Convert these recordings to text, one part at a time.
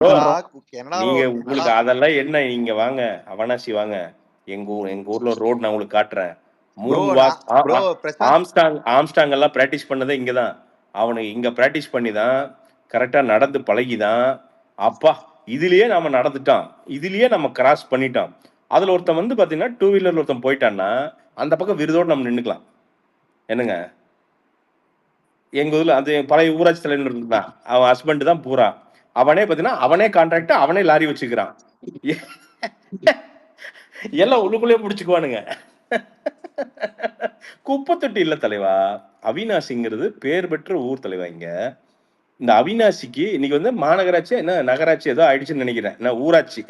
நீங்க உங்களுக்கு அதெல்லாம் என்ன, நீங்க வாங்க அவனாசி வாங்க, எங்க ஊர்ல ரோட் நான் உங்களுக்கு காட்டுறேன். மூன் வாக் ஆம்ஸ்டாங் எல்லாம் பிராக்டிஸ் பண்ணதே இங்கதான். அவனுக்கு இங்க பிராக்டிஸ் பண்ணி தான் கரெக்டா நடந்து பழகிதான். அப்பா இதுலயே நாம நடந்துட்டான், இதுலயே நம்ம கிராஸ் பண்ணிட்டோம். அதுல ஒருத்தன் வந்து பாத்தீங்கன்னா டூ வீலர்ல ஒருத்தன் போயிட்டான்னா அந்த பக்கம் விருதோடு நம்ம நின்னுக்கலாம். என்னங்க, எங்க ஊர்ல அது பழைய ஊராட்சி தலைவர் இருந்தான், அவன் ஹஸ்பண்ட் தான் பூரா. அவனே பாத்தீங்கன்னா அவனே கான்ட்ராக்ட், அவனே லாரி வச்சுக்கிறான். எல்லாம் உள்ளுக்குள்ளே முடிச்சுக்குவானுங்க. குப்பை தொட்டி இல்ல தலைவா, அவினாசிங்கிறது பேர் பெற்ற ஊர் தலைவா. இங்க இந்த அவினாசிக்கு இன்னைக்கு வந்து மாநகராட்சி என்ன நகராட்சி ஏதோ ஆயிடுச்சுன்னு நினைக்கிறேன். என்ன ஊராட்சி,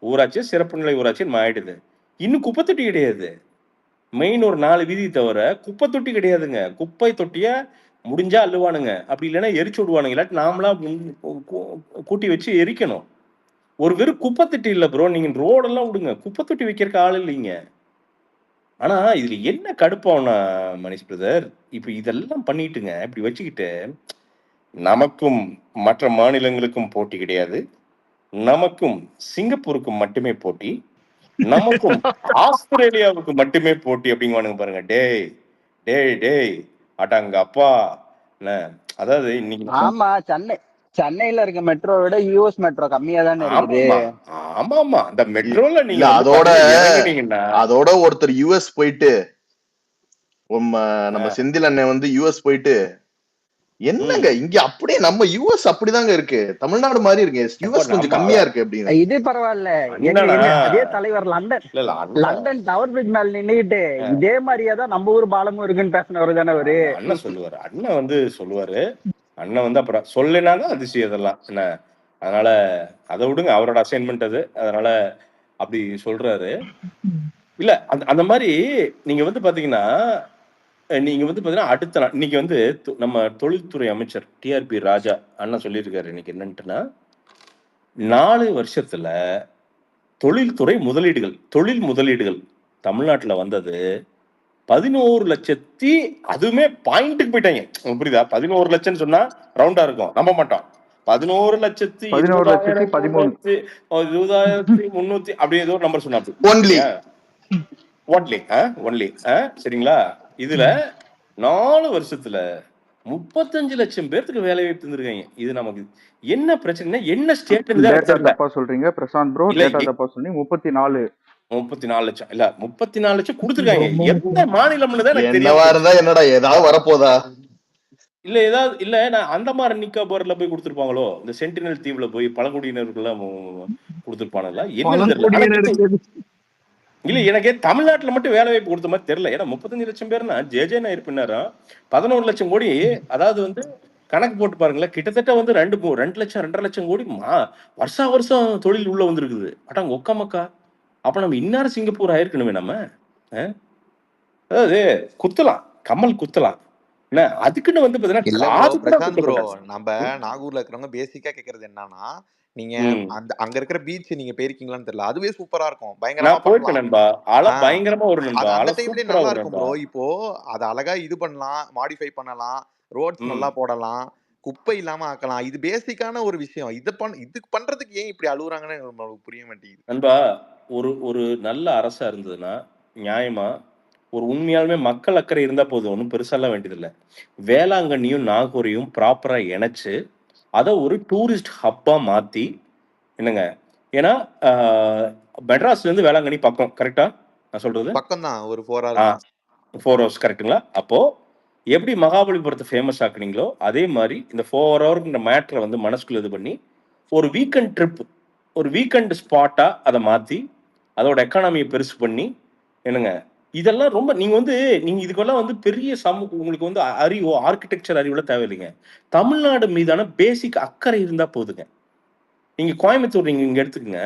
ஊராட்சி சிறப்பு நிலை ஊராட்சி ஆயிடுது. இன்னும் குப்பை தொட்டி கிடையாது. மெயின் ஒரு 4 வீதி தவிர குப்பை தொட்டி கிடையாதுங்க. குப்பை தொட்டிய முடிஞ்சா அள்ளுவானுங்க, அப்படி இல்லைன்னா எரிச்சு விடுவானுங்க, இல்லாட்டி நாமளா கூட்டி வச்சு எரிக்கணும். ஒரு வெறும் குப்பை தொட்டி இல்ல ப்ரோ, நீங்க ரோடெல்லாம் விடுங்க, குப்பை தொட்டி வைக்கிறதுக்கு ஆள் இல்லைங்க. ஆனா இதுல என்ன கடுப்பாகும்னா மணிஷ் பிரதர், இப்ப இதெல்லாம் பண்ணிட்டுங்க இப்படி வச்சுக்கிட்டு நமக்கும் மற்ற மாநிலங்களுக்கும் போட்டி கிடையாது, நமக்கும் சிங்கப்பூருக்கும் மட்டுமே போட்டி, நமக்கும் ஆஸ்திரேலியாவுக்கு மட்டுமே போட்டி அப்படிங்குவானுங்க பாருங்க. டேய் டேய் டேய் அடங்க அப்பா. அதாவது இன்னைக்கு ஆமா, சென்னையில இருக்க மெட்ரோ விட யூஎஸ் மெட்ரோ கம்மியா தானே இருக்குது. ஆமா ஆமா, அந்த மெட்ரோல நீங்க அதோட ஒருத்தர் யூஎஸ் போயிட்டு நம்ம செந்தில் அண்ணன் வந்து யூஎஸ் போயிட்டு என்னங்க இங்க அப்படியே நம்ம யூஎஸ் அப்படிதாங்க இருக்கு, தமிழ்நாடு மாதிரி இருக்கு, யூஎஸ் கொஞ்சம் கம்மியா இருக்கு அப்படின்னு. இது பரவாயில்ல, அதே தலைவர் லண்டன் டவர் பிரிட்ஜ் மேல நின்னுகிட்டு இதே மாதிரியே தான் நம்ம ஊர் பாலமும் இருக்குன்னு பேசினவர் தானே அவரு. அண்ணன் சொல்லுவாரு, அண்ணன் வந்து சொல்லுவாரு, அண்ணன் வந்து அப்புறம் சொல்லினாலும் அதிசயம் இதெல்லாம் என்ன. அதனால அதை விடுங்க, அவரோட அசைன்மெண்ட் அது, அதனால அப்படி சொல்றாரு. இல்ல அந்த மாதிரி நீங்க வந்து பாத்தீங்கன்னா அடுத்த நாள் இன்னைக்கு வந்து நம்ம தொழில்துறை அமைச்சர் டிஆர்பி ராஜா அண்ணா சொல்லியிருக்காரு இன்னைக்கு என்னன்ட்டுனா, 4 வருஷத்துல தொழில்துறை முதலீடுகள், தொழில் முதலீடுகள் தமிழ்நாட்டுல வந்தது 11 லட்சத்தி, அதுவுமே பாயிண்ட்டுக்கு போயிட்டாங்க, புரியுதா? 11 லட்சம் சொன்னா ரவுண்டா இருக்கும், நம்ப மாட்டோம். 11,20,300 அப்படி ஏதோ ஒரு நம்பர் சொன்னாரு. ஒன்லி சரிங்களா? இதுல 4 வருஷத்துல 35 லட்சம் பேருக்கு வேலை வாய்ப்பு தந்திருக்காங்க. இது நமக்கு என்ன பிரச்சனை, என்ன ஸ்டேட் சொல்றீங்க பிரசாந்த் ப்ரோ? 34 லட்சம் இல்ல, 34 லட்சம் கொடுத்துருக்காங்க. எந்த மாநிலம்னு தான் எனக்கு தெரியும். என்னடா ஏதாவது வரப்போதா இல்ல, ஏதாவது இல்ல, நான் அந்தமான் நிக்கோபார்ல போய் கொடுத்துருப்பாங்களோ, இந்த சென்டினல் தீவுல போய் பழங்குடியினருக்கு எல்லாம் கொடுத்துருப்பானுங்களா என்ன? இல்ல எனக்கு தமிழ்நாட்டுல மட்டும் வேலை வாய்ப்பு கொடுத்த மாதிரி தெரியல. ஏன்னா 35 லட்சம் பேர்னா ஜேஜே நாயர் பின்னாரம் 11 லட்சம் கோடி, அதாவது வந்து கணக்கு போட்டு பாருங்களேன், கிட்டத்தட்ட வந்து 2 லட்சம் 2.5 லட்சம் கோடி வருஷம் தொழில் உள்ள வந்திருக்குது. அட்டாங்க ஒக்கா மக்கா. அப்ப நம்ம இன்னார சிங்கப்பூர் ஆயிருக்கணுமே நம்ம. அதாவது குத்தலாம், கம்மல் குத்தலாம், அதுக்குன்னு வந்து நம்ம நாகூர்ல இருக்கிறவங்க பேசிக்கா கேக்குறது என்னன்னா, நீங்க அங்க இருக்கிற பீச் நீங்க போயிருக்கீங்களான்னு தெரியல, அதுவே சூப்பரா இருக்கும், பயங்கரமா ஒரு அந்த டைம்ல நல்லா இருக்கும் ப்ரோ. இப்போ அது அழகா இது பண்ணலாம், மாடிஃபை பண்ணலாம், ரோட்ஸ் நல்லா போடலாம், குப்பை இல்லாம ஆக்கலாம். இது பேசிக்கான ஒரு விஷயம். இதுக்கு பண்றதுக்கு ஏன் இப்படி அழுகுறாங்கன்னு நமக்கு புரிய மாட்டேங்குது நண்பா. ஒரு நல்ல அரசா இருந்ததுன்னா நியாயமா ஒரு உண்மையாலுமே மக்கள் அக்கறை இருந்தா போதும், ஒன்றும் பெருசாலாம் வேண்டியதில்லை. வேளாங்கண்ணியும் நாகூரையும் ப்ராப்பரா இணைச்சு அதை ஒரு டூரிஸ்ட் ஹப்பா மாத்தி, என்னங்க, ஏன்னா மெட்ராஸ்ல இருந்து வேளாங்கண்ணி பக்கம், கரெக்டா நான் சொல்றது? பக்கம் தான், ஒரு 4 hours கரெக்டுங்களா? அப்போ எப்படி மகாபலிபுரத்தை ஃபேமஸ் ஆக்குனீங்களோ அதே மாதிரி இந்த 4 hour மேட்டரை வந்து மனசுக்குள்ள இது பண்ணி ஒரு வீக்கெண்ட் ட்ரிப், ஒரு வீக்கெண்ட் ஸ்பாட்டா அதை மாத்தி அதோட எக்கானமியை பெருசு பண்ணி, என்னங்க, இதெல்லாம் ரொம்ப நீங்க இதுக்கெல்லாம் வந்து பெரிய உங்களுக்கு வந்து அறிவோ ஆர்கிடெக்சர் அறிவுல தேவையில்லைங்க. தமிழ்நாடு மீதான பேசிக் அக்கறை இருந்தா போதுங்க. நீங்க கோயம்புத்தூர் நீங்க இங்க எடுத்துக்கங்க.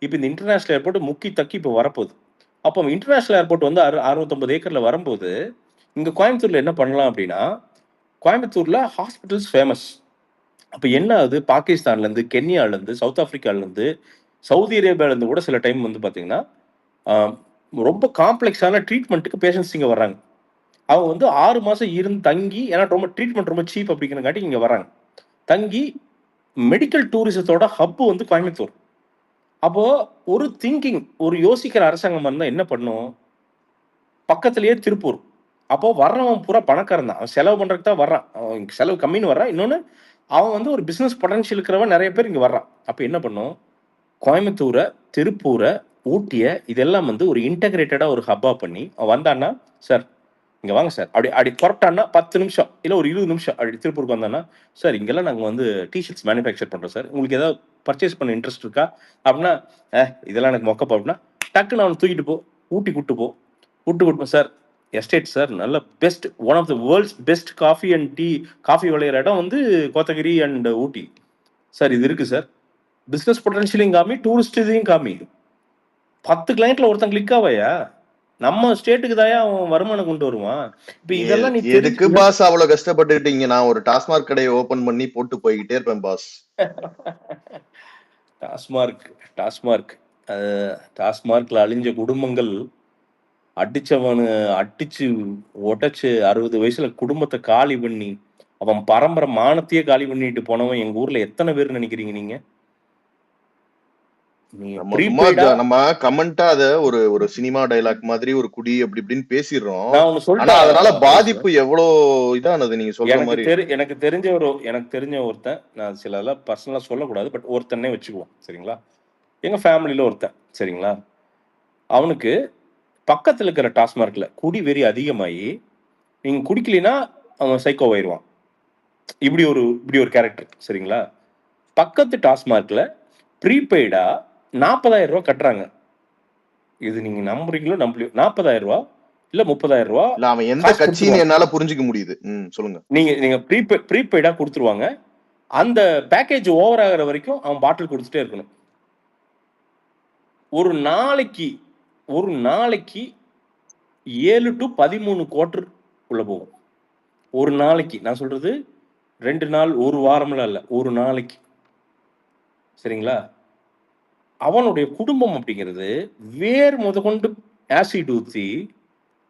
இப்ப இந்த இன்டர்நேஷனல் ஏர்போர்ட் முக்கி தக்கி இப்ப வரப்போகுது. அப்போ இன்டர்நேஷனல் ஏர்போர்ட் வந்து 650 ஏக்கர்ல வரும்போது இங்க கோயம்புத்தூர்ல என்ன பண்ணலாம் அப்படின்னா, கோயம்புத்தூர்ல ஹாஸ்பிட்டல்ஸ் ஃபேமஸ். அப்ப என்ன ஆகுது, பாகிஸ்தான்ல இருந்து, கென்யால இருந்து, சவுத் ஆப்பிரிக்கால இருந்து, சவுதி அரேபியால இருந்து கூட சில டைம் வந்து பாத்தீங்கன்னா ரொம்ப காம்ப்ளெக்ஸான ட்ரீட்மெண்ட்டுக்கு பேஷண்ட்ஸ் இங்க வர்றாங்க. அவங்க வந்து 6 மாசம் இருந்து தங்கி, ஏன்னா ரொம்ப ட்ரீட்மெண்ட் ரொம்ப சீப் அப்படிங்கிறங்காட்டி இங்க வர்றாங்க. தங்கி மெடிக்கல் டூரிசத்தோட ஹப்பு வந்து கோயம்புத்தூர். அப்போ ஒரு திங்கிங், ஒரு யோசிக்கிற அரசாங்கமா இருந்தா என்ன பண்ணும்? பக்கத்திலேயே திருப்பூர். அப்போ வர்றவன் பூரா பணக்காரன் தான். அவன் செலவு பண்றதுக்கு தான் வர்றான். அவன் செலவு கம்மின்னு வர்றான். இன்னொன்னு அவன் வந்து ஒரு பிசினஸ் பொட்டன்ஷியல் இருக்கிறவன் நெறைய பேர் இங்க வர்றான். அப்ப என்ன பண்ணும்? கோயம்புத்தூர, திருப்பூர, ஊட்டிய இதெல்லாம் வந்து ஒரு இன்டகிரேட்டடா ஒரு ஹப்பா பண்ணி அவன் வந்தான்னா, சார் இங்க வாங்க சார். அப்படி அப்படி புறப்பட்டான்னா 10 நிமிஷம், இல்ல ஒரு 20 நிமிஷம் அப்படி திருப்பூருக்கு வந்தான்னா, சார் இங்கெல்லாம் நாங்க வந்து டீ ஷர்ட்ஸ் மேனுஃபேக்சர் பண்றோம் சார். உங்களுக்கு ஏதாவது பர்ச்சேஸ் பண்ண இன்ட்ரெஸ்ட் இருக்கா? அப்படின்னா, இதெல்லாம் எனக்கு மொக்கப்பா அப்படின்னா, டக்குன்னு அவன தூக்கிட்டு போ. ஊட்டி கூட்டு போ. கூட்டு சார் எஸ்டேட் சார் நல்ல best one of the world's best coffee and tea coffee விளையிற இடம் வந்து கோத்தகிரி அண்ட் ஊட்டி. சார் இது இருக்கு சார். பிசினஸ் பொட்டன்ஷியலையும் காமி, டூரிஸ்ட் இதையும் காமி. 10 கிளைண்ட்ல ஒருத்தன் கிளிக் ஆவையா? நம்ம ஸ்டேட்டுக்கு தாயா அவன் வருமானம் கொண்டு வருவான். இப்ப இதெல்லாம் நீ எதுக்கு பாஸ் அவ்வளவு கஷ்டப்பட்டுட்டீங்க? நான் ஒரு டாஸ்மாக் கடையை ஓபன் பண்ணி போட்டு போய்கிட்டே இருப்பேன் பாஸ். டாஸ்மார்க்ல அழிஞ்ச குடும்பங்கள் அடிச்சவனு அடிச்சு உடைச்சு 60 வயசுல குடும்பத்தை காலி பண்ணி அவன் பரம்பரை மானத்தையே காலி பண்ணிட்டு போனவன் எங்க ஊர்ல எத்தனை பேர் நினைக்கிறீங்க நீங்க? நம்ம கமெண்டா அத ஒரு சினிமா டைலாக் மாதிரி ஒரு குடி அப்படி இப்படின்னு பேசிடுறோம். ஆனா அதனால பாதிப்பு எவ்வளவு இதானது நீங்க சொல்ற மாதிரி. எனக்கு தெரிஞ்ச ஒருத்தன், நான் சில பர்சனலா சொல்லக்கூடாது, பட் ஒருத்தனே வச்சுக்குவோம் சரிங்களா? எங்க ஃபேமிலியில ஒருத்தன் சரிங்களா? அவனுக்கு பக்கத்துல இருக்கிற டாஸ்மார்க்ல குடி வெறி அதிகமாகி நீங்க குடிக்கலைன்னா அவன் சைக்கோ ஆயிடுவான். இப்படி ஒரு கேரக்டர் சரிங்களா? பக்கத்து டாஸ்மார்க்ல ப்ரீபெய்டா 40,000 ரூபாய் கட்டுறாங்க. இது நீங்க நம்புறீங்களோ நம்பலையோ, 40,000 ரூபாய் இல்ல 30,000 ரூபாய். அவன் எந்த கட்சின்னு என்னால புரிஞ்சுக்க முடியுது. சொல்லுங்க. நீங்க ப்ரீபெய்டா கொடுத்துருவாங்க. அந்த பேக்கேஜ் ஓவர் ஆகிற வரைக்கும் அவன் பாட்டில் கொடுத்துட்டே இருக்கணும். ஒரு நாளைக்கு 7 to 13 குவார்டர் உள்ள போகும். ஒரு நாளைக்கு நான் சொல்றது 2 நாள், ஒரு வாரம்லாம் இல்ல, ஒரு நாளைக்கு சரிங்களா? அவனுடைய குடும்பம் அப்படிங்கிறது வேர் முதற்கொண்டு ஆசிட் ஊத்தி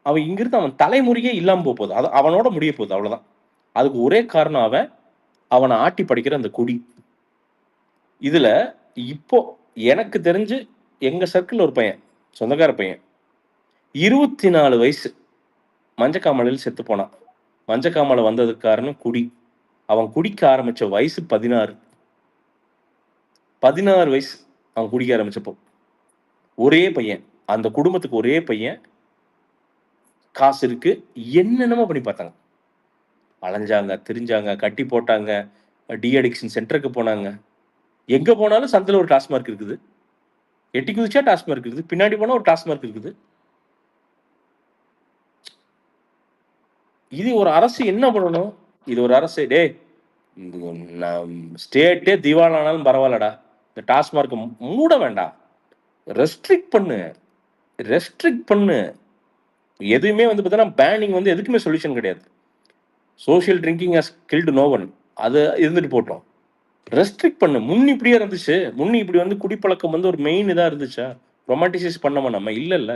அவன் இங்கிருந்து அவன் தலைமுறையே இல்லாம போகுது. அது அவனோட முடிய போகுது, அவ்வளவுதான். அதுக்கு ஒரே காரணம் அவனை ஆட்டி படிக்கிற அந்த குடி. இதுல இப்போ எனக்கு தெரிஞ்சு எங்க சர்க்கிள் ஒரு பையன், சொந்தக்கார பையன், 24 வயசு மஞ்சக்காமலையில் செத்து போனான். மஞ்சக்காமலை வந்ததுக்கு காரணம் குடி. அவன் குடிக்க ஆரம்பிச்ச வயசு 16 வயசு அவன் குடிக்க ஆரம்பிச்சப்போ. ஒரே பையன், அந்த குடும்பத்துக்கு ஒரே பையன், காசு இருக்கு, என்னென்னமோ பண்ணி பார்த்தாங்க. அலைஞ்சாங்க, திரிஞ்சாங்க, கட்டி போட்டாங்க, டி அடிக்ஷன் சென்டருக்கு போனாங்க. எங்க போனாலும் சந்தில ஒரு டாஸ்மார்க் இருக்குது. எட்டி குதிச்சா டாஸ்மார்க் இருக்குது, பின்னாடி போனா ஒரு டாஸ்மார்க் இருக்குது. இது ஒரு அரசு என்ன பண்ணணும்? இது ஒரு அரசு, டே ஸ்டேட்டே திவாலானாலும் பரவாயில்லடா, இந்த டாஸ்மார்க் மூட வேண்டாம், ரெஸ்ட்ரிக்ட் பண்ணு. எதுவுமே வந்து பார்த்தீங்கன்னா பேனிங் வந்து எதுக்குமே சொல்யூஷன் கிடையாது. Social drinking has killed no one. அது இருந்துட்டு போட்டோம். ரெஸ்ட்ரிக்ட் பண்ணு. இப்படியே இருந்துச்சு. இப்படி வந்து குடிப்பழக்கம் வந்து ஒரு மெயின் இதா இருந்துச்சா? ரொமான்டிசைஸ் பண்ணமா நம்ம? இல்ல.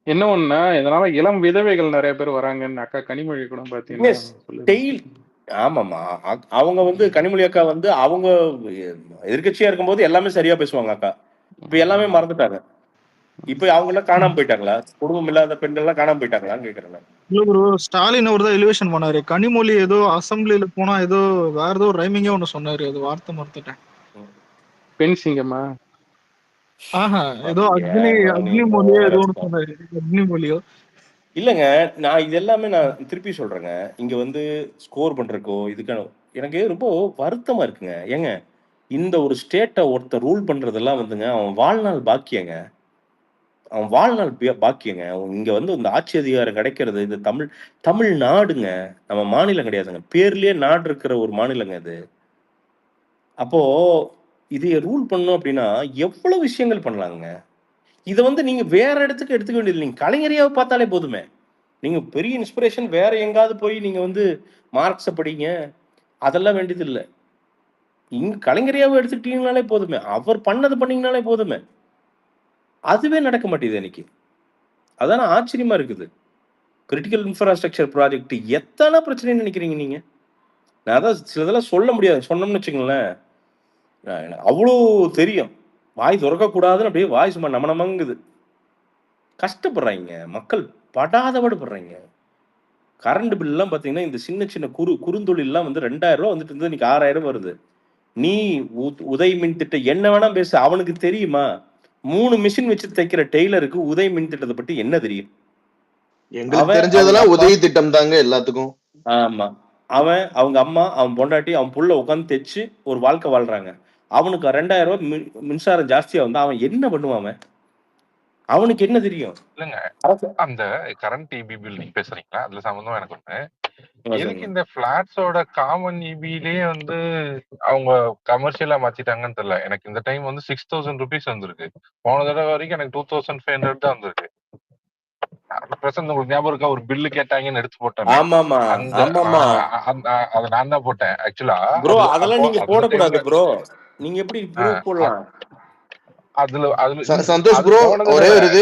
என்ன ஒண்ணா, இதனால இளம் விதவைகள் நிறைய பேர் வராங்கன்னு அக்கா கனிமொழி கூட பாத்தீங்கன்னா. ஆமாமா, அவங்க வந்து கனிமொழி அக்கா வந்து அவங்க எதிர்கட்சியா இருக்கும்போது எல்லாமே சரியா பேசுவாங்க அக்கா. இப்ப எல்லாமே மறந்துட்டாங்க. இப்ப அவங்க எல்லாம் காணாம போயிட்டாங்களா? குடும்பம் இல்லாத பெண்கள் எல்லாம் காணாம போயிட்டாங்களான்னு கேக்குறேன். இல்ல ப்ரோ, ஸ்டாலின் அவர் தான் எலிவேஷன் பண்ணாரு. கனிமொழி ஏதோ அசம்பிளில போனா ஏதோ வேற ஏதோ ரைமிங்கே ஒண்ணு சொன்னாரு. அது வார்த்தை மறந்துட்டேன். பெண் சிங்கமா? ஏதோ அக்னி மொழியோ ஏதோ ஒண்ணு சொன்னாரு. அக்னி மொழியோ இல்லங்க. நான் இது எல்லாமே நான் திருப்பி சொல்றேங்க. இங்க வந்து ஸ்கோர் பண்றக்கோ இதுக்கான எனக்கு ரொம்ப வருத்தமா இருக்குங்க. ஏங்க, இந்த ஒரு ஸ்டேட்டை ஒருத்தர் ரூல் பண்றதெல்லாம் வந்துங்க அவன் வாழ்நாள் பாக்கியங்க. இங்க வந்து இந்த ஆட்சி அதிகாரம் கிடைக்கிறது இந்த தமிழ்நாடுங்க. நம்ம மாநிலம் கிடையாதுங்க. பேர்லயே நாடு இருக்கிற ஒரு மாநிலங்க இது. அப்போ இதைய ரூல் பண்ணும் அப்படின்னா எவ்வளவு விஷயங்கள் பண்ணலாங்க. இதை வந்து நீங்க வேற இடத்துக்கு எடுத்துக்க வேண்டியது. நீங்க கலைஞரையாவை பார்த்தாலே போதுமே. நீங்க பெரிய இன்ஸ்பிரேஷன் வேற எங்காவது போய் நீங்க வந்து மார்க்ஸை படிங்க, அதெல்லாம் வேண்டியது இல்லை. இங்க கலைஞரையாவை எடுத்துக்கிட்டீங்கனாலே போதுமே. அவர் பண்ணது பண்ணீங்கனாலே போதுமே. அதுவே நடக்க மாட்டேங்குது இன்னைக்கு. அதான ஆச்சரியமா இருக்குது. கிரிட்டிக்கல் இன்ஃப்ராஸ்ட்ரக்சர் ப்ராஜெக்ட் எத்தனை பிரச்சனைன்னு நினைக்கிறீங்க நீங்க? நான் அதான் சிலதெல்லாம் சொல்ல முடியாது. சொன்னோம்னு வச்சுக்கோங்களேன், எனக்கு அவ்வளோ தெரியும். வாய் திறக்கக்கூடாதுன்னு அப்படியே வாய் சும்மா நமங்குது. கஷ்டப்படுறாங்க மக்கள், படாதபாடு படுறாங்க. கரண்ட் பில்லாம் பார்த்தீங்கன்னா, இந்த சின்ன சின்ன குறுந்தொழில்லாம் வந்து ரூ. 2000 வந்துட்டு இருந்தது, இன்னைக்கு 6000 வருது. நீ உதய் மின் திட்டம் என்ன வேணா பேசு, அவனுக்கு தெரியுமா? 3 மிஷின் வச்சு தைக்கிற டெய்லருக்கு உதய் மின் திட்டத்தை பத்தி என்ன தெரியும்? எங்களுக்கு தெரிஞ்சதெல்லாம் உதவி திட்டம் தாங்க எல்லாத்துக்கும். ஆமா. அவன், அவங்க அம்மா, அவன் பொண்டாட்டி, அவன் புள்ள உட்காந்து தைச்சு ஒரு வாழ்க்கை வாழ்றாங்க. அவனுக்கு 2000 மின்சாரம் ஜாஸ்தியா வந்தா அவன் என்ன பண்ணுவான்? அவன் அவனுக்கு என்ன தெரியும்? இல்லங்க, அந்த கரண்ட் இபி பில் நீங்க பேசுறீங்களா, அதுல சம்பந்தம் எனக்கு ஒண்ணு. எதுக்கு இந்த பிளாட்ஸோட காமன் இபிலேயே வந்து அவங்க கமர்ஷியலா மாத்திட்டாங்கன்னு தெரியல. எனக்கு இந்த டைம் வந்து 6000 rupees வந்திருக்கு. போன தடவை வரைக்கும் எனக்கு 2500 தான் வந்திருக்கு. பிரசன்ட் உங்களுக்கு ஞாபகம் இருக்கா? ஒரு பில்லு கேட்டாங்கன்னு எடுத்து போட்டேன். ஆமாமா, ஆமாமா. அதை நான் தான் போட்டேன் ஆக்சுவலா. ப்ரோ அதெல்லாம் நீங்க போடக்கூடாது ப்ரோ. நீங்க எப்படி ப்ரூவ் போடலாம்? சந்தோஷ் ப்ரோ, ஒரே ஒரு இது,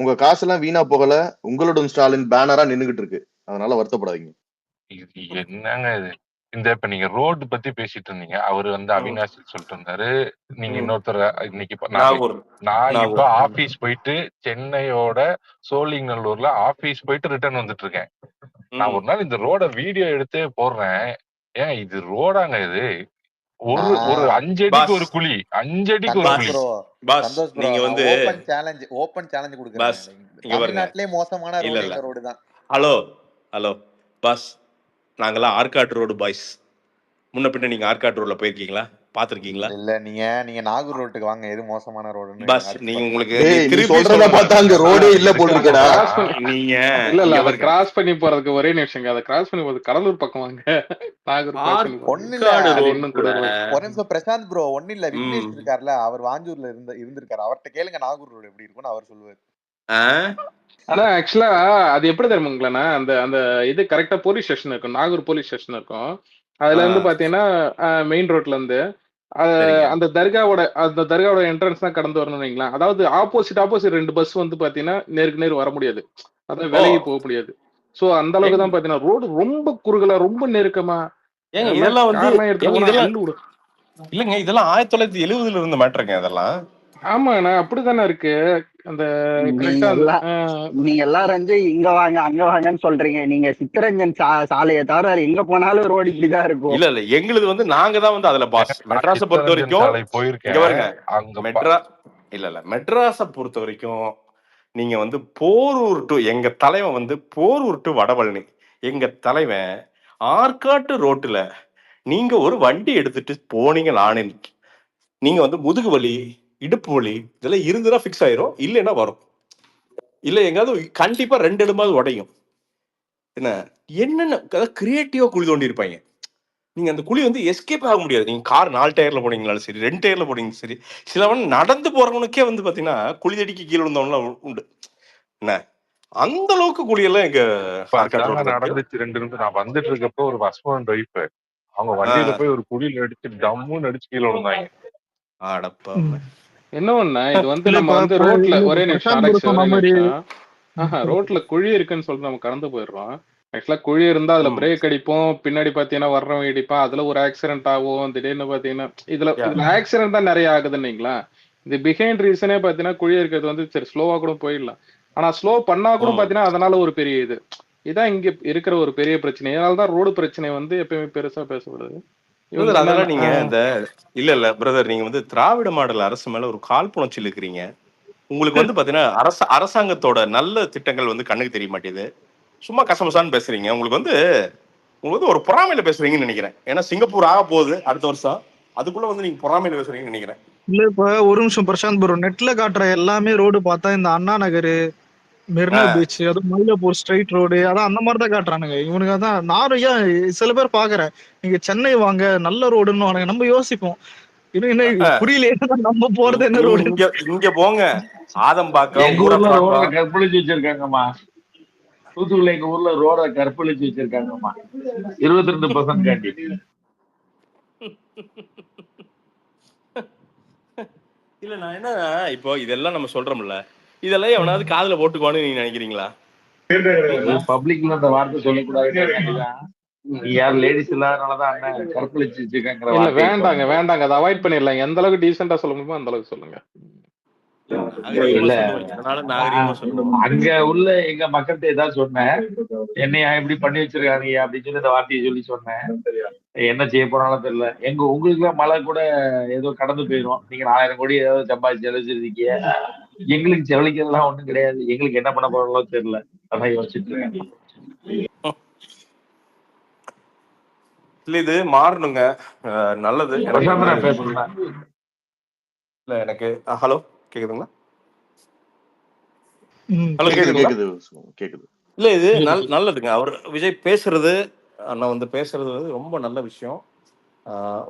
உங்க காசு எல்லாம் வீணா போகல, உங்களுடன் ஸ்டாலின் பேனரா நின்னுகிட்டு இருக்கு. அதனால வருத்தப்படாதீங்க. என்னங்க இது? இந்த இப்ப நீங்க ரோடு பத்தி பேசிட்டு இருந்தீங்க. அவரு வந்து அவினாஷ் சொல்லிட்டு இருந்தாரு. நீங்க இன்னொருத்தர் இன்னைக்கு நான் இப்ப ஆபீஸ் போயிட்டு சென்னையோட சோழிங்கநல்லூர்ல ஆபீஸ் போயிட்டு ரிட்டர்ன் வந்துட்டு இருக்கேன். நான் ஒரு நாள் இந்த ரோட வீடியோ எடுத்தே போடுறேன். ஏன் இது ரோடாங்க? இது ஒரு 5 அடிக்கு ஒரு குழி, 5 அடிக்கு ஒரு குழி. நீங்க வந்து ஓபன் சேலஞ்ச் கொடுக்குறீங்க. தமிழ்நாட்டிலே மோசமான ரோடு தான். ஹலோ ஹலோ பாஸ், நாங்கெல்லாம் ஆர்காட் ரோடு பாய்ஸ். முன்ன பின்ன நீங்க ஆர்காட் ரோட்ல போயிருக்கீங்களா? பாத்துருக்கீங்களா? இல்ல, நீங்க நாகூர் ரோட்டுக்கு வாங்க, எது மோசமான ரோடுன்னு பாஸ். நீங்க உங்களுக்கு சொல்றத பார்த்தா அங்க ரோடே இல்ல போட்டுருக்கடா. நீங்க இல்ல அத கிராஸ் பண்ணி போறதுக்கு ஒரே நிமிஷங்க. அத கிராஸ் பண்ணி போறது கடலூர் பக்கம் வாங்க. நாகூர் பிரசாந்த் ப்ரோ ஒண்ணு இல்ல, விக்னேஷ் இருக்கார்ல, அவர் வாஞ்சூர்ல இருந்திருக்காரு. அவர்கிட்ட கேளுங்க நாகூர் ரோடு எப்படி இருக்கும்னு, அவர் சொல்லுவாரு. ஆனா ஆக்சுவலா அது எப்படி தெரியுமாங்களா, அந்த அந்த இது கரெக்டா போலீஸ் ஸ்டேஷன் இருக்கும், நாகூர் போலீஸ் ஸ்டேஷன் இருக்கும். அதுல இருந்து பாத்தீங்கன்னா மெயின் ரோட்ல இருந்து அந்த தர்காவோட என்ட்ரன்ஸ் தான் கடந்து வரணும் வைங்களா. அதாவது ஆப்போசிட் 2 பஸ் வந்து பாத்தீங்கன்னா நேருக்கு நேர் வர முடியாது, அதான் விலகி போக முடியாது. சோ அந்த அளவுக்கு தான் பாத்தீங்கன்னா ரோடு ரொம்ப குறுகலா, ரொம்ப நெருக்கமா. இதெல்லாம் வந்து இல்லங்க, இதெல்லாம் 1970 இருந்த மேட்டருங்க இதெல்லாம். ஆமாண்ணா, அப்படித்தானே இருக்கு. அந்த நீங்க எல்லாரும் இங்க வாங்க அங்க வாங்கன்னு சொல்றீங்க. நீங்க சித்தரஞ்சன் சாலையை தவிர எங்க போனாலும் ரோடு இப்படிதான் இருக்கும். இல்ல எங்களுது வந்து நாங்க தான் வந்து அதுல பாஸ். மெட்ராஸை பொறுத்த வரைக்கும் மெட்ராஸை பொறுத்த வரைக்கும் நீங்க வந்து போரூர் டு எங்க தலைவன் வந்து போரூர் டு வடபழனி, எங்க தலைவன் ஆற்காட்டு ரோட்டுல நீங்க ஒரு வண்டி எடுத்துட்டு போனீங்களானு நீங்க வந்து முதுகு வலி, இடுப்பு வலி இதெல்லாம் இருந்துதான் ஃபிக்ஸ் ஆயிரும், இல்லைன்னா வரும். இல்ல எங்காவது கண்டிப்பா 2 எலும்பாவது உடையும். என்னென்ன கிரியேட்டிவா குழி தோண்டி இருப்பாங்க. நீங்க அந்த குழி வந்து எஸ்கேப் ஆக முடியாது. நீங்க கார் 4 டயர்ல போனீங்களாலும் சரி, 2 டயர்ல போனீங்க சரி. சிலவன் நடந்து போறவனுக்கே வந்து பாத்தீங்கன்னா குழி தடிக்கு கீழே விழுந்தவன்லாம் உண்டு. என்ன அந்த அளவுக்கு குழியெல்லாம் எங்க நடந்துச்சு. 2 நிமிஷம் நான் வந்துட்டு இருக்கப்போ ஒரு ஹஸ்பண்ட் ஒய்ஃப் அவங்க வண்டியில போய் ஒரு குழியில அடிச்சு டம்முன்னு அடிச்சு கீழே விழுந்தாங்க. அடப்பா. என்ன ஒண்ணா, இது வந்து நம்ம வந்து ரோட்ல ஒரே நிமிஷம் ரோட்ல குழி இருக்குன்னு சொல்லிட்டு நம்ம கடந்து போயிடுறோம். ஆக்சுவலா குழி இருந்தா அதுல பிரேக் அடிப்போம், பின்னாடி பாத்தீங்கன்னா வர்றவன் இடிப்பான், அதுல ஒரு ஆக்சிடென்ட் ஆகும். திடீர்னு பாத்தீங்கன்னா இதுல ஆக்சிடென்ட் தான் நிறைய ஆகுதுன்னீங்களா. இது பிஹைண்ட் ரீசனே பாத்தீங்கன்னா குழி இருக்கிறது வந்து சரி ஸ்லோவா கூட போயிடலாம். ஆனா ஸ்லோ பண்ணா கூட பாத்தீங்கன்னா அதனால ஒரு பெரிய இதான் இங்க இருக்கிற ஒரு பெரிய பிரச்சனை. இதனாலதான் ரோடு பிரச்சனை வந்து எப்பயுமே பெருசா பேசப்படுது. அதெல்லாம் நீங்க இந்த இல்ல பிரதர், நீங்க வந்து திராவிட மாடல் அரசு மேல ஒரு காழ்ப்புணர்ச்சி இருக்கிறீங்க. உங்களுக்கு வந்து பாத்தீங்கன்னா அரசாங்கத்தோட நல்ல திட்டங்கள் வந்து கண்ணுக்கு தெரிய மாட்டேங்குது. சும்மா கசமசான்னு பேசுறீங்க. உங்களுக்கு வந்து ஒரு பொறாமையில பேசுறீங்கன்னு நினைக்கிறேன். ஏன்னா சிங்கப்பூர் ஆக போகுது அடுத்த வருஷம், அதுக்குள்ள வந்து நீங்க பொறாமையில பேசுறீங்கன்னு நினைக்கிறேன். இல்ல இப்ப ஒரு நிமிஷம் பிரசாந்த் ப்ரோ, நெட்ல காட்டுற எல்லாமே ரோடு பார்த்தா இந்த அண்ணா நகர், மெரினா பீச், அதுவும் மயிலாப்பூர் ஸ்ட்ரைட் ரோடு, அதான் அந்த மாதிரி தான் காட்டுறானுங்க இவனுங்க. அதான் நிறைய சில பேர் பாக்குறேன், நீங்க சென்னை வாங்க நல்ல ரோடுன்னு நம்ம யோசிப்போம். புரியல நம்ம போறது என்ன ரோடு. இங்க போங்க ஆதம்பாக்கம் கற்பழிச்சு வச்சிருக்காங்கம்மா. தூத்துக்குள்ள எங்க ஊர்ல ரோட கற்பழிச்சு வச்சிருக்காங்கம்மா 22% காண்டி. இல்ல நான் என்ன இப்போ இதெல்லாம் நம்ம சொல்றோம்ல, இதெல்லாம் எவனாவது காதுல போட்டுக்குவான்னு நீங்க நினைக்கிறீங்களா? பப்ளிக்ல அந்த வார்த்தை சொல்லக்கூடாது. யார் லேடிஸ் இல்லாதனாலதான் அண்ணன் கற்பழிச்சு வச்சிருக்காங்கிற இல்ல வார்த்தையை வேண்டாங்க வேண்டாங்க, அதை அவாய்ட் பண்ணிடலாம். எந்த அளவுக்கு டீசெண்டா சொல்ல முடியுமோ அந்த அளவுக்கு சொல்லுங்க. நாகரிகமா சொல்லுவேன், அதனால நாகரிகமா சொல்லுவோம். அங்க உள்ள எங்க மக்கள்கிட்ட ஏதாவது சொன்னேன், என்னையா இப்படி பண்ணி வச்சிருக்காங்க அப்படின்னு சொல்லி இந்த வார்த்தையை சொல்லி சொன்னேன். என்ன செய்ய போறாலும் தெரியல. உங்களுக்கு எல்லாம் மழை கூட ஏதோ கடந்து போயிடும். நீங்க 1000 கோடி ஏதாவது சம்பாதிச்சு செலவச்சிருக்கீங்க. எங்களுக்கு செலவழிக்கிறதுலாம் ஒண்ணும் கிடையாது. எங்களுக்கு என்ன பண்ண போறாங்களோ தெரியல. அதான் யோசிச்சுட்டு இருக்கேன். இல்ல இது மாறணுங்க, நல்லது. பேசலாம் இல்ல எனக்கு ஹலோ கேக்குதுங்களா? ஹலோ கேக்குது. இல்ல இது நல்லதுங்க. அவர் விஜய் பேசுறது, அண்ணா வந்து பேசுறது வந்து ரொம்ப நல்ல விஷயம்.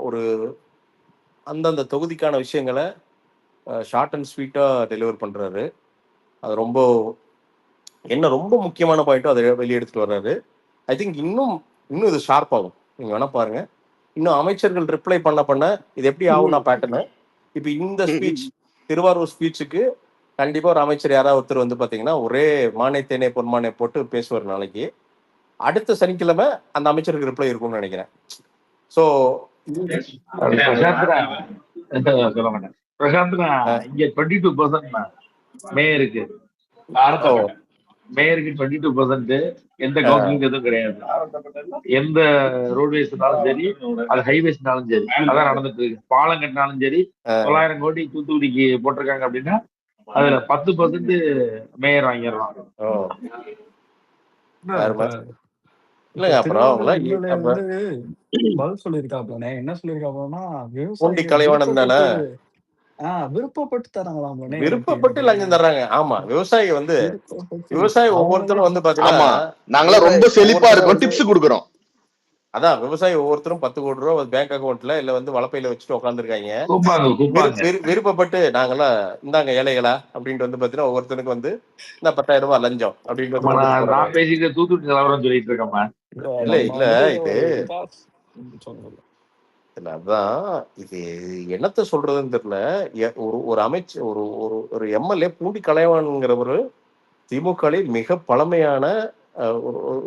ஒரு அந்தந்த தொகுதிக்கான விஷயங்களை ஷார்ட் அண்ட் ஸ்வீட்டா டெலிவர் பண்றாரு. அது ரொம்ப ரொம்ப முக்கியமான பாயிண்ட்டோ அதை வெளியே எடுத்துட்டு வர்றாரு. ஐ திங்க் இன்னும் இது ஷார்ப் ஆகும். நீங்க வேணா பாருங்க, இன்னும் அமைச்சர்கள் ரிப்ளை பண்ண இது எப்படி ஆகும்னா பேட்டர்னு. இப்ப இந்த ஸ்பீச், திருவாரூர் ஸ்பீச்சுக்கு கண்டிப்பா ஒரு அமைச்சர் யாராவது ஒருத்தர் வந்து பாத்தீங்கன்னா ஒரே மானே தேனே பொன்மானே போட்டு பேசுவார் நாளைக்கு. அடுத்த சனிக்கிழமை அந்த அமைச்சருக்கு ரிப்ளை இருக்கும்னு நினைக்கிறேன். ஸோ சொல்ல மாட்டேன் பிரசாந்த்னா, இங்க 22% மேயருக்கு 22% எந்த கவுன்சிலிங் எதுவும் கிடையாது. எந்த ரோட்வேஸ்னாலும் சரி, அது ஹைவேஸ்னாலும் சரி, அதான் நடந்துட்டு இருக்கு. பாலம் கட்டினாலும் சரி, 900 கோடி தூத்துக்குடிக்கு போட்டிருக்காங்க அப்படின்னா அதுல 10% மேயர் வாங்கிடலாம். பதில் சொல்லிருக்காப்லனே, என்ன சொல்லிருக்காப்லன்னா, விருப்பப்பட்டு தராங்களாம். விருப்பப்பட்டு லஞ்சம் தர்றாங்க. ஆமா, விவசாயி வந்து விவசாயி ஒவ்வொருத்தரும் வந்து பாத்தீங்கன்னா, நாங்களாம் ரொம்ப செழிப்பா இருக்கோம், டிப்ஸ் கொடுக்குறோம். அதான் விவசாயி ஒவ்வொருத்தரும் 10 கோடி ரூபா பேங்க் அக்கௌண்ட்ல இல்ல வந்து வளப்பையில வச்சுட்டு உட்காந்துருக்காங்க. விருப்பப்பட்டு நாங்கெல்லாம் இந்தாங்க ஏழைகளா அப்படின்ட்டு வந்து பாத்தீங்கன்னா ஒவ்வொருத்தருக்கு வந்து இந்த 10,000 ரூபாய் லஞ்சம் அப்படின்னு நான் பேசிட்டு தூத்துக்குடி நிலவரம் சொல்லிட்டு இருக்கேம்மா. இல்ல இது இல்ல, அதான் இது என்னத்த சொல்றதுன்னு தெரியல. ஒரு அமைச்சர், ஒரு எம்எல்ஏ பூண்டி கலைவான்ங்கிறவரு திமுக மிக பழமையான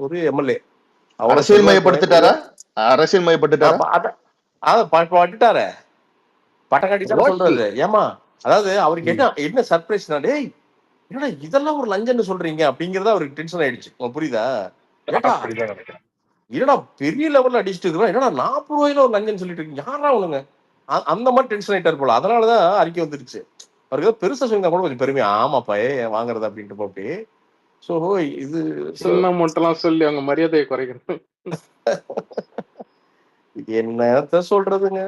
ஒரு எம்எல்ஏ. அரசியல் மயப்படுத்திட்டாரா? அரசியல் மயப்பட்டுட்டாரா? பட்டுட்டாரு, பட்டக்காட்டி தான் சொல்றாரு. ஏமா, அதாவது அவருக்கு என்ன சர்ப்ரைஸ்னா, டேய் என்னடா இதெல்லாம் ஒரு லஞ்சம்னு சொல்றீங்க அப்படிங்கறத அவருக்கு டென்ஷன் ஆயிடுச்சு. புரியுதா? என்னடா பெரிய லெவல்ல அடிச்சுட்டு இருக்கிறோம், என்னடா 40 ரூபாயில ஒரு லஞ்சம் சொல்லிட்டு இருக்கீங்க, யாரா ஒண்ணுங்க அந்த மாதிரி டென்ஷன் ஆயிட்டாரு போல. அதனாலதான் அறிக்கை வந்துருச்சு. அவருக்கு பெருசா சொல்லியிருந்தா கூட கொஞ்சம் பெருமையா, ஆமாப்பா வாங்குறது அப்படின்ட்டு போட்டு. சோ இது சின்ன மட்டும் சொல்லி அவங்க மரியாதையை குறைக்கிறது. என்னத்த சொல்றதுங்க.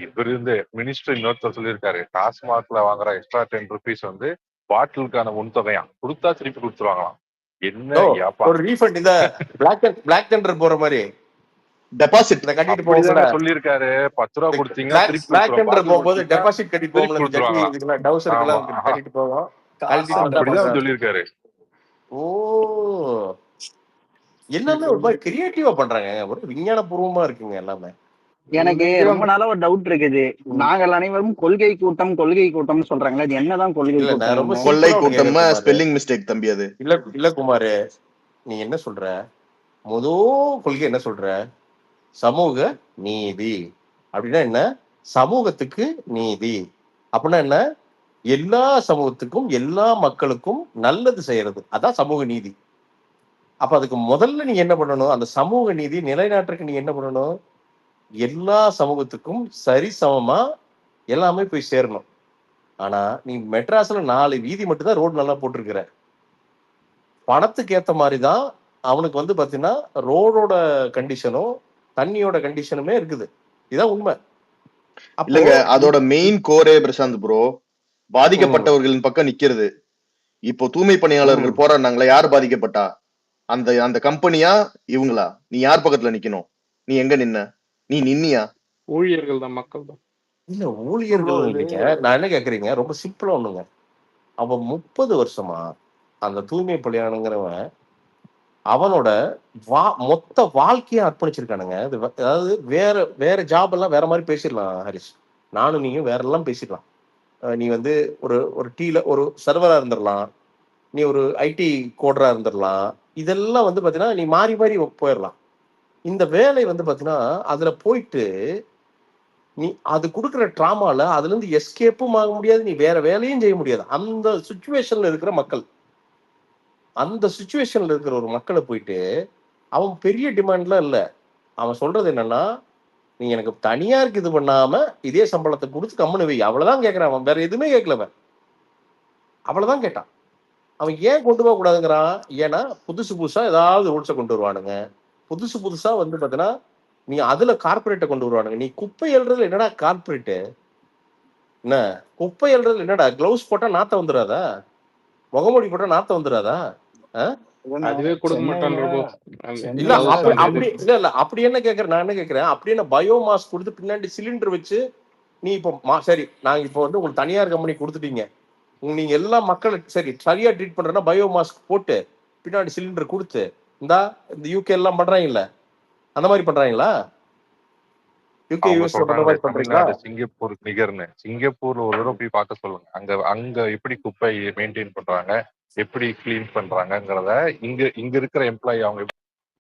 இவர் இந்த மினிஸ்டர் இன்னொருத்தர் சொல்லியிருக்காரு, டாஸ்மாக்ல வாங்குற எக்ஸ்ட்ரா 10 rupees வந்து பாட்டிலுக்கான முன்தொகையா கொடுத்தா திருப்பி கொடுத்துருவாங்களாம். என்ன ஒரு ரீஃபண்ட், இந்த பிளாக் டெண்டர் போற மாதிரி டெபாசிட் கட்டிட்டு போக சொல்லியிருக்காரு. 10 ரூபா கொடுத்தீங்கன்னா பிளாக் டெண்டர் போகும்போது டெபாசிட் கட்டிட்டு போவாங்க, டவுசருக்கெல்லாம் கட்டிட்டு போவோம். அப்படிதான் சொல்லியிருக்காரு. ஓ, எல்லாமே ஒரு மாதிரி கிரியேட்டிவா பண்றாங்க, ஒரு விஞ்ஞான பூர்வமா இருக்குங்க எல்லாமே. எனக்கு ரொம்ப நாளா ஒரு டவுட் இருக்குது. நாங்கள் அனைவரும் கொள்கை கூட்டம் சொல்றாங்களா, அது என்னதான் கொள்கை கூட்டம்? கொள்ளை கூட்டம் ஸ்பெல்லிங் மிஸ்டேக் தம்பி. அது இல்ல குமாரு, நீ என்ன சொல்ற? கொள்கை என்ன சொல்ற? சமூக நீதி அப்படின்னா என்ன? சமூகத்துக்கு நீதி அப்படின்னா என்ன? எல்லா சமூகத்துக்கும் எல்லா மக்களுக்கும் நல்லது செய்யறது, அதான் சமூக நீதி. அப்ப அதுக்கு முதல்ல நீங்க என்ன பண்ணணும்? அந்த சமூக நீதி நிலைநாட்டுறதுக்கு நீங்க என்ன பண்ணணும்? எல்லா சமூகத்துக்கும் சரிசமமா எல்லாமே போய் சேரணும். ஆனா நீ மெட்ராஸ்ல 4 வீதி மட்டும் தான் ரோடு நல்லா போட்டிருக்கிற. பணத்துக்கு ஏத்த மாதிரிதான் அவனுக்கு வந்து பாத்தீங்கன்னா ரோடோட கண்டிஷனும் தண்ணியோட கண்டிஷனுமே இருக்குது. இதான் உண்மை. இல்லங்க, அதோட மெயின் கோரே பிரசாந்த் ப்ரோ, பாதிக்கப்பட்டவர்களின் பக்கம் நிக்கிறது. இப்போ தூய்மை பணியாளர்கள் போராடினாங்களா, யார் பாதிக்கப்பட்டா? அந்த கம்பெனியா இவங்களா? நீ யார் பக்கத்துல நிக்கணும்? நீ எங்க நின்ன? நீ நின்னியா? ஊழியர்கள் தான், மக்கள் தான். இல்ல ஊழியர்கள் இல்லைங்க, நான் என்ன கேக்குறீங்க, ரொம்ப சிம்பிளா ஒண்ணுங்க. அவன் 30 வருஷமா அந்த தூய்மை பணியாளங்கிறவன் அவனோட மொத்த வாழ்க்கையை அர்ப்பணிச்சிருக்கானுங்க. அதாவது வேற ஜாப் எல்லாம் வேற மாதிரி பேசிடலாம் ஹரிஷ், நானும் நீயும் வேற எல்லாம் பேசிடலாம். நீ வந்து ஒரு டீல ஒரு சர்வரா இருந்துடலாம், நீ ஒரு ஐடி கோடரா இருந்துடலாம், இதெல்லாம் வந்து பாத்தீங்கன்னா நீ மாறி மாறி போயிடலாம். இந்த வேலை வந்து பாத்தீங்கன்னா அதுல போயிட்டு நீ அது கொடுக்குற ட்ராமால அதுல இருந்து எஸ்கேப்பும் ஆக முடியாது, நீ வேற வேலையும் செய்ய முடியாது. அந்த சுச்சுவேஷன்ல இருக்கிற மக்கள், அந்த சுச்சுவேஷன்ல இருக்கிற ஒரு மக்களை போயிட்டு அவன் பெரிய டிமாண்ட்லாம் இல்ல. அவன் சொல்றது என்னன்னா, நீ எனக்கு தனியாருக்கு இது பண்ணாம இதே சம்பளத்தை கொடுத்து கம்முனு வை, அவ்வளவுதான் கேட்கறான். அவன் வேற எதுவுமே கேட்கல, அவன் அவ்வளவுதான் கேட்டான். அவன் ஏன் கொண்டு போக கூடாதுங்கிறான்? ஏன்னா புதுசு புதுசா ஏதாவது ரூல்ஸை கொண்டு வருவானுங்க. புதுசு புதுசா வந்து பாத்தீங்கன்னா நீ அதுல கார்பரேட்டை கொண்டு வருவானுங்க. நீ குப்பை எழுறதுல என்னடா கார்பரேட்டு? என்ன குப்பை எழுறதுல என்னடா? கிளவுஸ் போட்டா நாத்தம் வந்துடாதா? முகமூடி போட்டா நாத்தம் வந்துடாதா? அதுவே கொடுக்க மாட்டான் இல்ல அப்படி இல்ல இல்ல அப்படி என்ன கேக்குறேன், நான் என்ன கேக்குறேன், அப்படி என்ன பயோமாஸ் கொடுத்து பின்னாடி சிலிண்டர் வச்சு நீ இப்போ சரி நாங்க இப்போ வந்து உங்களுக்கு தனியார் கம்பெனி கொடுத்துட்டீங்க, நீங்க எல்லா மக்கள் சரி சரியா ட்ரீட் பண்றேன்னா பயோமாஸ்க் போட்டு பின்னாடி சிலிண்டர் கொடுத்து இந்த யூகே எல்லாம் பண்றாங்கல்ல, அந்த மாதிரி பண்றாங்களா? யூகே அவங்க யூஎஸ் பண்ற சொல்றாங்களே மாதிரி பண்றீங்களா? தமிழ்நாடு சிங்கப்பூர் நிகர்னு. சிங்கப்பூர்ல ஒரு தடவை போய் பார்க்க சொல்லுங்க. அங்க அங்க எப்படி குப்பை மெயின்டைன் பண்றாங்க, எப்படி கிளீன் பண்றாங்கங்கிறத இங்க இருக்கிற எம்ப்ளாயி அவங்க